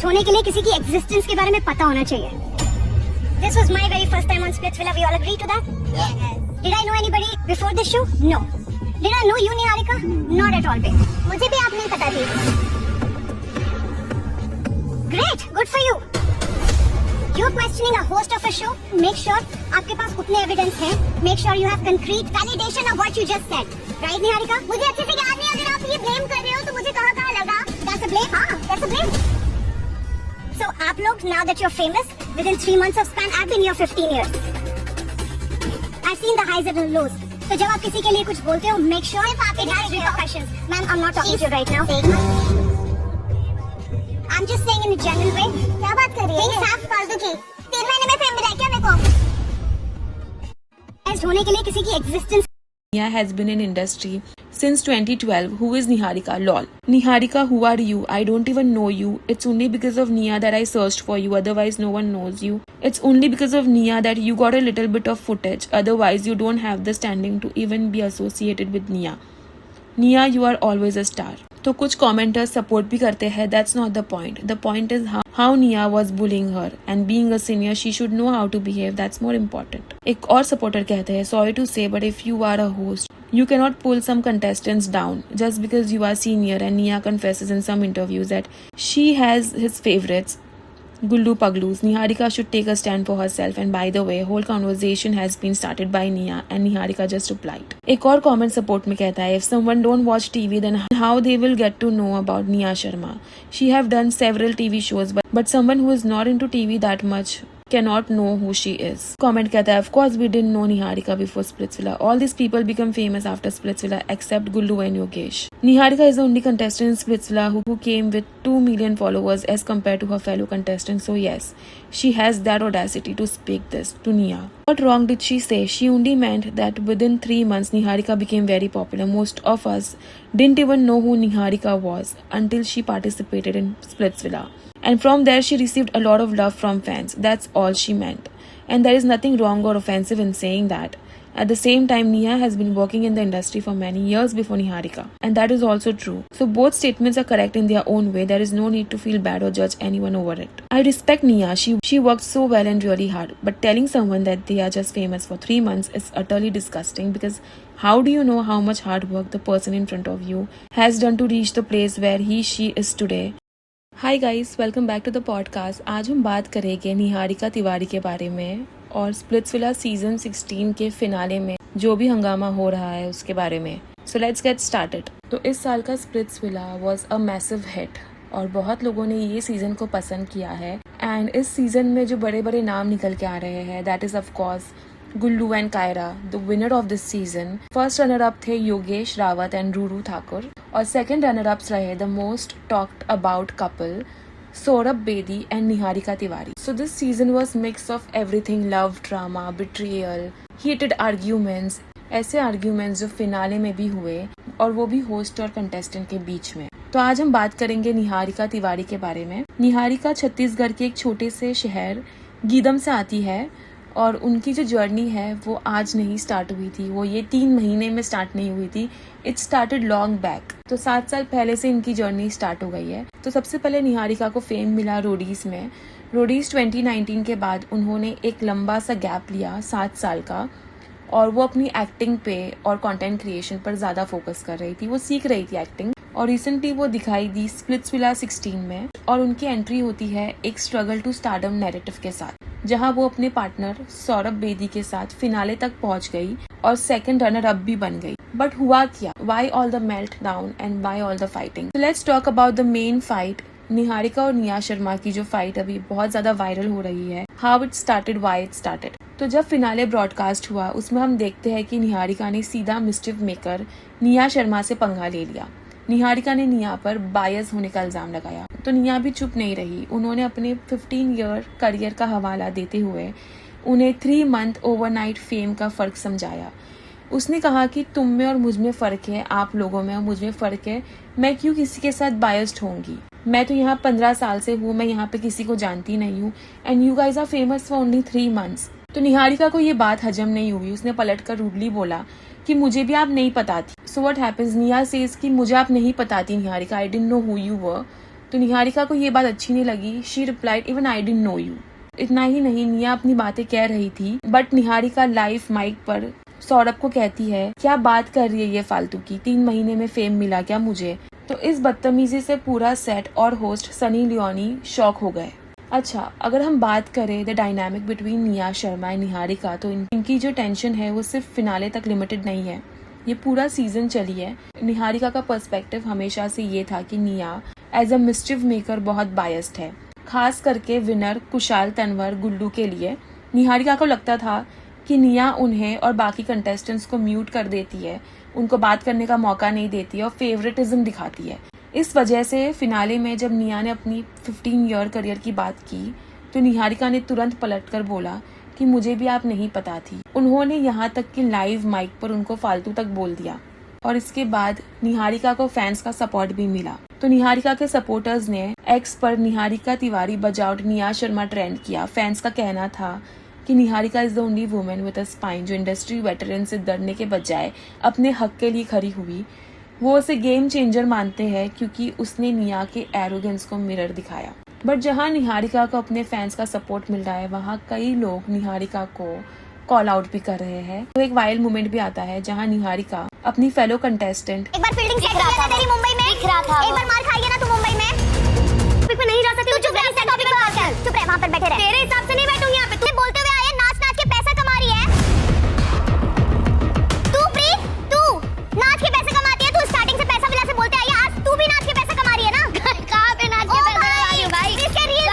Host होने के लिए किसी की एग्जिस्टेंस के बारे में पता होना चाहिए. This was my very first time on Splitsvilla. We all agree to that? Yes. Did I know anybody before this show? No. Did I know you, Niharika? Not at all, babe. मुझे भी आप नहीं पता थी. Great, good for you. You're questioning a host of a show. Make sure आपके पास उतने evidence हैं. Make sure you have concrete validation of what you just said. Right, Niharika? मुझे अच्छे से याद नहीं. अगर आप ये blame कर रहे हो तो मुझे कहाँ लगा? That's a blame. हाँ, that's a blame. So आप लोग, now that you're famous, within 3 months of span, I've been here 15 years. I've seen the highs and the lows. तो जब आप किसी के लिए कुछ बोलते हो, make sure it has repercussions. Ma'am, I'm not talking to you right now. I'm just saying in a general way. क्या बात कर रही है? साफ फालतू की. 3 महीने में फेम मिला है क्या मेरे को? ऐसे होने के लिए किसी की existence. Nia has been in industry since 2012. Who is Niharika? Lol. Niharika, who are you? I don't even know you. It's only because of Nia that I searched for you. Otherwise, no one knows you. It's only because of Nia that you got a little bit of footage. Otherwise, you don't have the standing to even be associated with Nia. Nia, you are always a star. तो कुछ commenters support भी करते हैं. That's not the point. The point is how Nia was bullying her and being a senior, she should know how to behave. That's more important. एक और supporter कहते हैं, sorry to say, but if you are a host, you cannot pull some contestants down just because you are senior. And Nia confesses in some interviews that she has his favorites. Gullu Pagloos. Niharika should take a stand for herself. And by the way, whole conversation has been started by Nia and Niharika just replied. एक और comment support में कहता है, if someone don't watch TV, then how they will get to know about Nia Sharma? She have done several TV shows, but someone who is not into TV that much cannot know who she is. Comment कहता है, of course we didn't know Niharika before Splitsvilla. All these people become famous after Splitsvilla except Gullu and Yogesh. Niharika is the only contestant in Splitsvilla who came with 2 million followers as compared to her fellow contestants. So yes, she has that audacity to speak this to Nia. What wrong did she say? She only meant that within 3 months Niharika became very popular. Most of us didn't even know who Niharika was until she participated in Splitsvilla. And from there she received a lot of love from fans. That's all she meant. And there is nothing wrong or offensive in saying that. At the same time, Nia has been working in the industry for many years before Niharika. And that is also true. So both statements are correct in their own way. There is no need to feel bad or judge anyone over it. I respect Nia. She worked so well and really hard. But telling someone that they are just famous for 3 months is utterly disgusting, because how do you know how much hard work the person in front of you has done to reach the place where she is today? Hi guys, welcome back to the podcast. आज हम बात करेंगे निहारिका तिवारी के बारे में और Splitsvilla season 16 के finale में जो भी हंगामा हो रहा है उसके बारे में. So let's get started. तो इस साल का Splitsvilla was a massive hit और बहुत लोगों ने ये सीजन को पसंद किया है. एंड इस सीजन में जो बड़े बड़े नाम निकल के आ रहे हैं, that is of course Gullu and Kaira, the winner of this season. First runner up थे योगेश रावत एंड रूरू ठाकुर, और सेकंड रनर अप्स रहे the most talked about couple Saurabh Bedi and Niharika Tiwari. So this season was mix of everything, love, drama, betrayal, heated arguments, ऐसे arguments जो finale में भी हुए और वो भी होस्ट और कंटेस्टेंट के बीच में. तो आज हम बात करेंगे निहारिका तिवारी के बारे में. निहारिका छत्तीसगढ़ के एक छोटे से शहर गीदम से आती है और उनकी जो जर्नी है वो आज नहीं स्टार्ट हुई थी, वो ये 3 महीने में स्टार्ट नहीं हुई थी. It started long back. तो 7 साल पहले से इनकी जर्नी स्टार्ट हो गई है. तो सबसे पहले निहारिका को फेम मिला रोडीज में. रोडीज 2019 के बाद उन्होंने एक लंबा सा गैप लिया 7 साल का, और वो अपनी एक्टिंग पे और कंटेंट क्रिएशन पर ज़्यादा फोकस कर रही थी. वो सीख रही थी एक्टिंग, और रिसेंटली वो दिखाई दी स्प्लिट्सविला 16 में, और उनकी एंट्री होती है एक स्ट्रगल टू स्टारडम नैरेटिव के साथ, जहां वो अपने पार्टनर सौरभ बेदी के साथ फिनाले तक पहुंच गई और सेकंड रनर अप भी बन गई. बट हुआ क्या? Why all the melt down and why all the fighting? Let's talk about the main fight, Niharika और निया शर्मा की जो फाइट अभी बहुत ज्यादा वायरल हो रही है. How it started, why it started. तो जब फिनाले ब्रॉडकास्ट हुआ उसमें हम देखते हैं कि निहारिका ने सीधा मिस्चिफ मेकर निया शर्मा से पंगा ले लिया. निहारिका ने निया पर बायस होने का इल्जाम लगाया, तो निया भी चुप नहीं रही. उन्होंने अपने 15 ईयर करियर का हवाला देते हुए उन्हें 3 मंथ ओवरनाइट फेम का फ़र्क समझाया. उसने कहा कि तुम में और मुझ में फ़र्क है, आप लोगों में और मुझ में फ़र्क है. मैं क्यों किसी के साथ बायस्ड होंगी? मैं तो यहाँ 15 साल से हूँ, मैं यहाँ पे किसी को जानती नहीं हूँ. And you guys are famous for only 3 months. तो निहारिका को ये बात हजम नहीं हुई. उसने पलटकर रूडली बोला कि मुझे भी आप नहीं पता थी. सो व्हाट हैपेंस, निया सेज कि मुझे आप नहीं पता थी Niharika, I didn't know who you were. तो निहारिका को ये बात अच्छी नहीं लगी। She replied even I didn't know you. इतना ही नहीं, निया अपनी बातें कह रही थी बट निहारिका लाइव माइक पर सौरभ को कहती है क्या बात कर रही है ये फालतू की, 3 महीने में फेम मिला क्या मुझे। तो इस बदतमीजी से पूरा सेट और होस्ट सनी लियोनी शॉक हो गए। अच्छा, अगर हम बात करें the dynamic between Nia Sharma and Niharika, तो इनकी जो टेंशन है वो सिर्फ फिनाले तक लिमिटेड नहीं है, ये पूरा सीजन चली है। निहारिका का पर्सपेक्टिव हमेशा से ये था कि निया एज अ मिस्चिव मेकर बहुत बायस्ड है, खास करके विनर कुशाल तन्वर गुल्लू के लिए। निहारिका को लगता था कि निया उन्हें और बाकी कंटेस्टेंट्स को म्यूट कर देती है, उनको बात करने का मौका नहीं देती और फेवरेटिज्म दिखाती है। इस वजह से फिनाले में जब निया ने अपनी 15 ईयर करियर की बात की तो निहारिका ने तुरंत पलटकर बोला कि मुझे भी आप नहीं पता थी। उन्होंने यहाँ तक कि लाइव माइक पर उनको फालतू तक बोल दिया और इसके बाद निहारिका को फैंस का सपोर्ट भी मिला। तो निहारिका के सपोर्टर्स ने एक्स पर निहारिका तिवारी बजाउट निया शर्मा ट्रेंड किया। फैंस का कहना था कि Niharika is the only women with a spine जो इंडस्ट्री वेटरन से डरने के बजाय अपने हक के लिए खड़ी हुई। वो उसे गेम चेंजर मानते हैं क्योंकि उसने निया के एरोगेंस को मिरर दिखाया। बट जहां निहारिका को अपने फैंस का सपोर्ट मिल रहा है वहां कई लोग निहारिका को कॉल आउट भी कर रहे हैं। तो एक वायरल मोमेंट भी आता है जहां निहारिका अपनी फेलो कंटेस्टेंट एक बार फील्डिंग सेट किया था तेरी मुंबई में, दिख रहा था। एक बार मार खाई है ना तू मुंबई में, टॉपिक पे नहीं जा सकती। तू चुप रह, टॉपिक पे बात कर, चुप रह, वहां पर बैठे रह। तेरे हिसाब से नहीं बैठूंगी यहां पे। तू बोलते हुए आया नाच नाच के पैसा कमा रही है तू। प्रीत, तू नाच के पैसे कमाती है, तू स्टार्टिंग से पैसा विला से बोलते आई है, आज तू भी नाच के पैसा कमा रही है ना। कहां पे नाच के पैसा कमा रही है भाई? इसके रील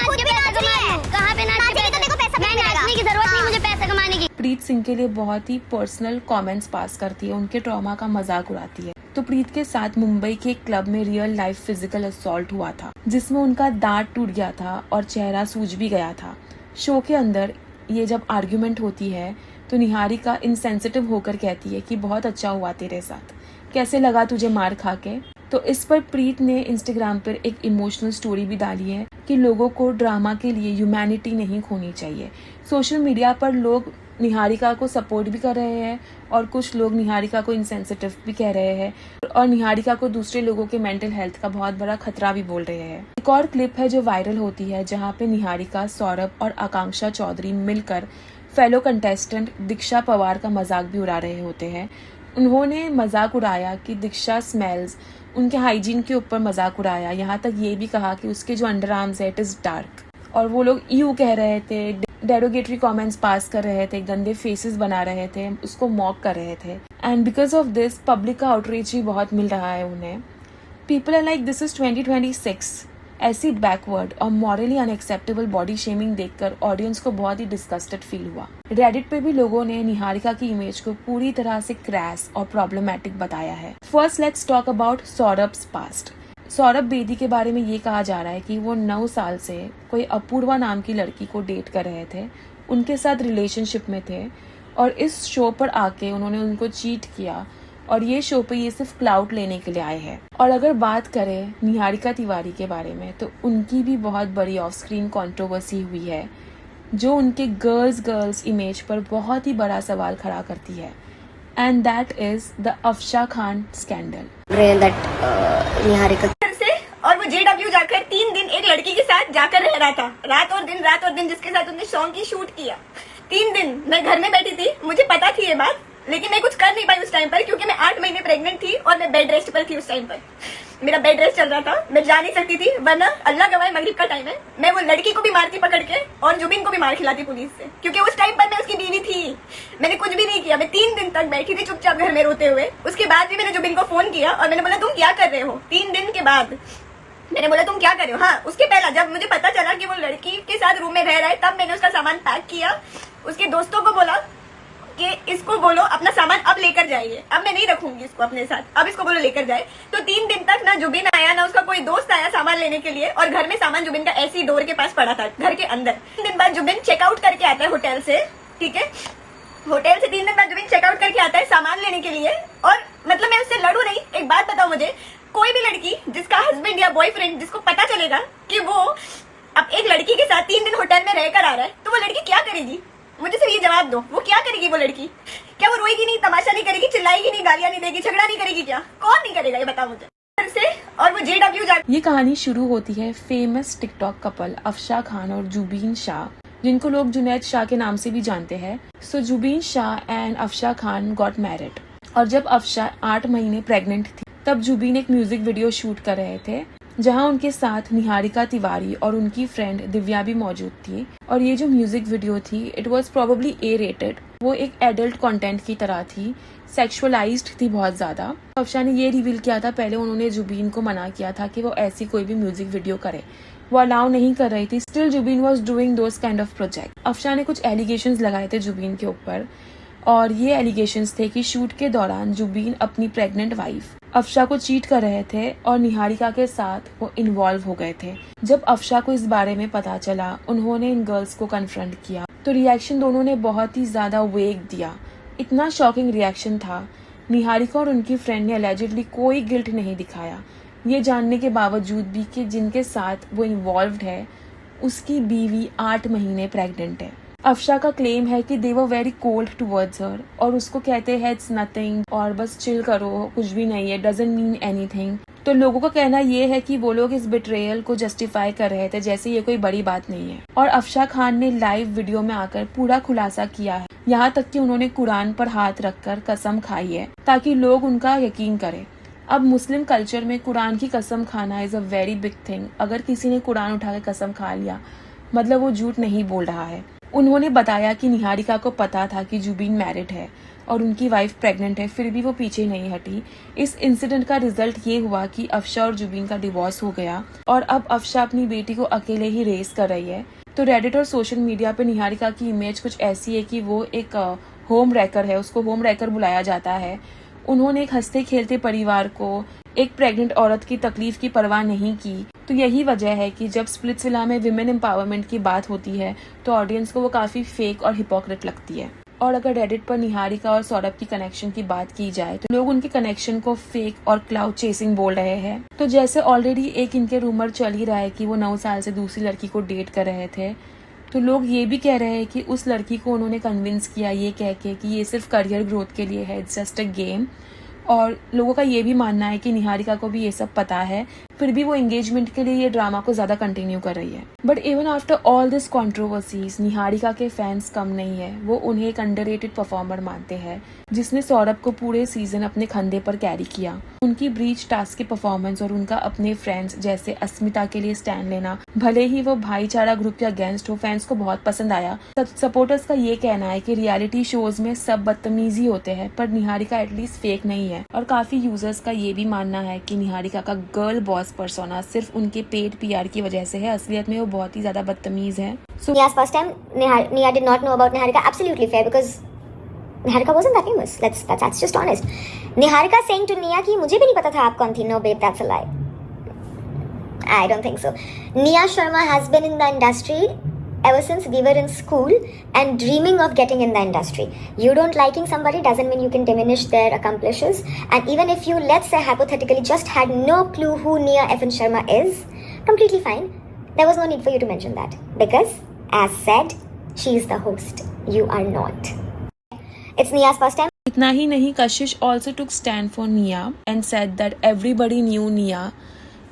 खुद भी नाच रही है। कहां पे नाच के तो देखो पैसा मिलेगा। नाचने की जरूरत नहीं मुझे पैसा कमाने की। प्रीत सिंह के लिए बहुत ही पर्सनल कमेंट्स पास करती है, उनके ट्रॉमा का मजाक उड़ाती है। तो प्रीत के साथ मुंबई के एक क्लब में रियल लाइफ फिजिकल असॉल्ट हुआ था जिसमें उनका दांत टूट गया था और चेहरा सूज भी गया था। शो के अंदर ये जब आर्ग्यूमेंट होती है तो निहारिका इनसेंसिटिव होकर कहती है कि बहुत अच्छा हुआ तेरे साथ, कैसे लगा तुझे मार खा के। तो इस पर प्रीत ने इंस्टाग्राम पर एक इमोशनल स्टोरी भी डाली है कि लोगों को ड्रामा के लिए ह्यूमैनिटी नहीं खोनी चाहिए। सोशल मीडिया पर लोग निहारिका को सपोर्ट भी कर रहे हैं और कुछ लोग निहारिका को इनसेंसिटिव भी कह रहे हैं और निहारिका को दूसरे लोगों के मेंटल हेल्थ का बहुत बड़ा खतरा भी बोल रहे हैं। एक और क्लिप है जो वायरल होती है जहां पे निहारिका, सौरभ और आकांक्षा चौधरी मिलकर फेलो कंटेस्टेंट दीक्षा पवार का मजाक भी उड़ा रहे होते हैं। उन्होंने मजाक उड़ाया कि दीक्षा स्मेल्स, उनके हाइजीन के ऊपर मजाक उड़ाया, यहाँ तक ये भी कहा कि उसके जो अंडर आर्म्स है इट इज डार्क। और वो लोग यू कह रहे थे, डेरोगेटरी कमेंट्स पास कर रहे थे, गंदे फेसेस बना रहे थे, उसको मॉक कर रहे थे। And because of this public का आउटरीच भी बहुत मिल रहा है उन्हें। People are like this is 2026। ऐसी बैकवर्ड और मॉरली अनएक्सेप्टेबल बॉडी शेमिंग देखकर ऑडियंस को बहुत ही डिस्गस्टेड फील हुआ। रेडिट पे भी लोगों ने निहारिका की इमेज को पूरी तरह से क्रैश और प्रॉब्लमैटिक बताया है। First let's talk about Saurabh's past. Saurabh Bedi के बारे में ये कहा जा रहा है कि वो 9 साल से कोई अपूर्वा नाम की लड़की को डेट कर रहे थे, उनके साथ रिलेशनशिप में थे और इस शो पर आके उन्होंने उनको चीट किया और ये शो पे ये सिर्फ क्लाउड लेने के लिए आए हैं। और अगर बात करें निहारिका तिवारी के बारे में तो उनकी भी बहुत बड़ी ऑफ स्क्रीन कंट्रोवर्सी हुई है जो उनके गर्ल्स इमेज पर बहुत ही बड़ा सवाल खड़ा करती है। And that is the Afsha Khan scandal. Niharika से और वो JW जाकर 3 दिन एक लड़की के साथ जाकर रह रहा था, रात और दिन जिसके साथ उन्होंने सॉन्ग की शूट किया। 3 दिन मैं घर में बैठी थी, मुझे पता थी ये बात, लेकिन मैं कुछ कर नहीं पाई उस टाइम पर क्योंकि मैं 8 महीने प्रेग्नेंट थी और मैं बेड रेस्ट पर थी। उस टाइम पर मेरा बेड रेस्ट चल रहा था, मैं जा नहीं सकती थी, वरना अल्लाह गवाह मगरिब का टाइम है, मैं वो लड़की को भी मारती पकड़ के और जुबिन को भी मार खिलाती पुलिस से, क्योंकि उस टाइम पर मैं उसकी बीवी थी। मैंने कुछ भी नहीं किया, मैं 3 दिन तक बैठी थी चुपचाप घर में रोते हुए। उसके बाद भी मैंने जुबिन को फोन किया और मैंने बोला तुम क्या कर रहे हो। 3 दिन के बाद मैंने बोला तुम क्या कर रहे हो। हाँ, उसके पहला जब मुझे पता चला कि वो लड़की के साथ रूम में रह रहा है तब मैंने उसका सामान पैक किया, उसके दोस्तों को बोला कि इसको बोलो अपना सामान अब लेकर जाइए, अब मैं नहीं रखूंगी इसको अपने साथ, अब इसको बोलो लेकर जाए। तो 3 दिन तक ना जुबिन आया ना उसका कोई दोस्त आया सामान लेने के लिए और घर में सामान जुबिन का ऐसी डोर के पास पड़ा था घर के अंदर। 3 दिन बाद जुबिन चेकआउट करके आता है होटल से, ठीक है, होटल से 3 दिन बाद जुबिन चेकआउट करके आता है सामान लेने के लिए। और मतलब मैं उससे लड़ू नहीं। एक बात बताओ मुझे, कोई भी लड़की जिसका हस्बैंड या बॉयफ्रेंड जिसको पता चलेगा कि वो अब एक लड़की के साथ 3 दिन होटल में रहकर आ रहा है तो वो लड़की क्या करेगी? मुझे सिर्फ ये जवाब दो, वो क्या करेगी? वो लड़की क्या वो रोएगी नहीं, तमाशा नहीं करेगी, चिल्लाएगी नहीं, गालियां नहीं देगी, झगड़ा नहीं करेगी? क्या कौन नहीं करेगा ये बताओ मुझे। से और वो JW जाकर ये कहानी शुरू होती है famous TikTok couple Afsha Khan और जुबीन शाह, जिनको लोग जुनैद शाह के नाम से भी जानते हैं। So Zubeen Shah and Afsha Khan got married, और जब अफशा 8 महीने प्रेग्नेंट थी तब जुबीन एक म्यूजिक वीडियो शूट कर रहे थे, जहां उनके साथ निहारिका तिवारी और उनकी फ्रेंड दिव्या भी मौजूद थी। और ये जो म्यूजिक वीडियो थी इट वाज प्रोबेबली A-rated, वो एक एडल्ट कंटेंट की तरह थी, सेक्सुअलाइज्ड थी बहुत ज्यादा। अफशा ने ये रिवील किया था, पहले उन्होंने जुबीन को मना किया था कि वो ऐसी कोई भी म्यूजिक वीडियो करे, वो अलाउ नहीं कर रही थी। Still Zubeen was doing those kind of project. Afsha ने कुछ एलिगेशंस लगाए थे जुबीन के ऊपर, और ये एलिगेशंस थे कि शूट के दौरान जुबीन अपनी प्रेग्नेंट वाइफ अफशा को चीट कर रहे थे और निहारिका के साथ वो इन्वॉल्व हो गए थे। जब अफशा को इस बारे में पता चला, उन्होंने इन गर्ल्स को कन्फ्रंट किया, तो रिएक्शन दोनों ने बहुत ही ज्यादा वेग दिया। इतना शॉकिंग रिएक्शन था। निहारिका और उनकी फ्रेंड ने अलेजिडली कोई गिल्ट नहीं दिखाया, ये जानने के बावजूद भी कि जिनके साथ वो इन्वॉल्व्ड है उसकी बीवी 8 महीने प्रेग्नेंट है। अफशा का क्लेम है कि they were very cold towards her, और उसको कहते हैं इट्स नथिंग, और बस चिल करो, कुछ भी नहीं है, डजंट मीन एनीथिंग। तो लोगों का कहना ये है कि वो लोग इस बिट्रेयल को जस्टिफाई कर रहे थे जैसे ये कोई बड़ी बात नहीं है। और अफशा खान ने लाइव वीडियो में आकर पूरा खुलासा किया है, यहाँ तक कि उन्होंने कुरान पर हाथ रखकर कसम खाई है ताकि लोग उनका यकीन करें। अब मुस्लिम कल्चर में कुरान की कसम खाना is a very big thing. अगर किसी ने कुरान उठा के कसम खा लिया मतलब वो झूठ नहीं बोल रहा है। उन्होंने बताया कि निहारिका को पता था कि जुबीन मैरिड है और उनकी वाइफ प्रेग्नेंट है, फिर भी वो पीछे नहीं हटी। इस इंसिडेंट का रिजल्ट ये हुआ कि अफशा और जुबीन का डिवोर्स हो गया और अब अफशा अपनी बेटी को अकेले ही रेस कर रही है। तो रेडिट और सोशल मीडिया पे निहारिका की इमेज कुछ ऐसी है कि वो एक होम रैकर है, उसको होम रैकर बुलाया जाता है। उन्होंने एक हंसते खेलते परिवार को, एक प्रेग्नेंट औरत की तकलीफ की परवाह नहीं की। तो यही वजह है कि जब स्प्लिट्सविला में विमेन एम्पावरमेंट की बात होती है तो ऑडियंस को वो काफी फेक और हिपोक्रेट लगती है। और अगर रेडिट पर निहारिका और सौरभ की कनेक्शन की बात की जाए तो लोग उनके कनेक्शन को फेक और क्लाउड चेसिंग बोल रहे हैं। तो जैसे ऑलरेडी एक इनके रूमर चल ही रहा है कि वो 9 साल से दूसरी लड़की को डेट कर रहे थे, तो लोग ये भी कह रहे हैं कि उस लड़की को उन्होंने कन्विंस किया ये कह के कि ये सिर्फ करियर ग्रोथ के लिए है, इट्स जस्ट अ गेम। और लोगों का ये भी मानना है कि निहारिका को भी ये सब पता है, फिर भी वो एंगेजमेंट के लिए ये ड्रामा को ज्यादा कंटिन्यू कर रही है। But even after all this controversies Niharika के फैंस कम नहीं है। वो उन्हें एक अंडररेटेड परफॉर्मर मानते हैं जिसने सौरभ को पूरे सीजन अपने कंधे पर कैरी किया। उनकी ब्रीच टास्क की परफॉर्मेंस और उनका अपने फ्रेंड्स जैसे अस्मिता के लिए स्टैंड लेना, भले ही वो भाईचारा ग्रुप के अगेंस्ट हो, फैंस को बहुत पसंद आया। सपोर्टर्स का ये कहना है कि रियलिटी शोज में सब बदतमीजी होते हैं पर निहारिका एटलीस्ट फेक नहीं है। और काफी यूजर्स का ये भी मानना है कि निहारिका का गर्ल बॉस पर्सोना सिर्फ उनके पेड PR की वजह से है, असलियत में वो बहुत ही ज्यादा बदतमीज है। Nia's first time, Nia did not know about Niharika. Absolutely fair because Niharika wasn't that famous. That's just honest. Niharika saying to Nia कि मुझे भी नहीं पता था आप कौन थी. No babe, that's a lie. I don't think so. Nia Sharma has been in the industry ever since we were in school and dreaming of getting in the industry. You don't liking somebody doesn't mean you can diminish their accomplishes. And even if you, let's say hypothetically, just had no clue who Nia F. Sharma is, completely fine. There was no need for you to mention that. Because, as said, she is the host. You are not. It's Nia's first time. इतना ही नहीं, कशिश also took stand for Nia and said that everybody knew Nia,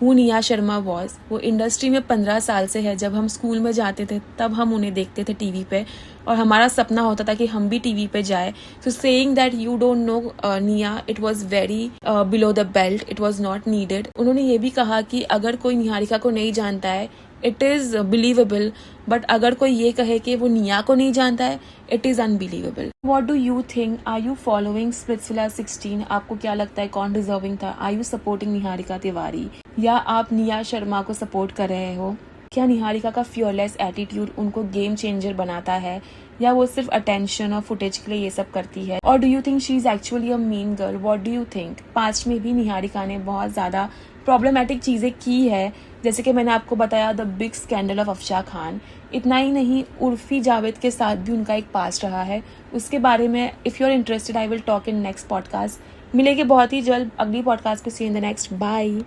who Nia Sharma was. वो industry में 15 साल से है। जब हम school में जाते थे तब हम उन्हें देखते थे टीवी पे और हमारा सपना होता था कि हम भी टीवी पे जाए। So saying that you don't know Nia, it was very below the belt. It was not needed. उन्होंने ये भी कहा कि अगर कोई निहारिका को नहीं जानता है इट इज बिलीवेबल, बट अगर कोई ये कहे कि वो निया को नहीं जानता है it is unbelievable. What do you think? Are you following Splitsvilla 16? आपको क्या लगता है कौन डिजर्विंग था? Are you supporting Niharika Tiwari या आप निया शर्मा को सपोर्ट कर रहे हो? क्या निहारिका का फियरलेस एटीट्यूड उनको गेम चेंजर बनाता है या वो सिर्फ अटेंशन और फुटेज के लिए ये सब करती है? और do you think she is actually a mean girl? What do you think? Past में भी निहारिका ने बहुत ज्यादा प्रॉब्लमेटिक चीजें की है, जैसे कि मैंने आपको बताया the big scandal of Afsha Khan. इतना ही नहीं, उर्फी जावेद के साथ भी उनका एक पास्ट रहा है। उसके बारे में if you are interested I will talk in next podcast. मिलेंगे बहुत ही जल्द अगली पॉडकास्ट पे। See in the next. Bye.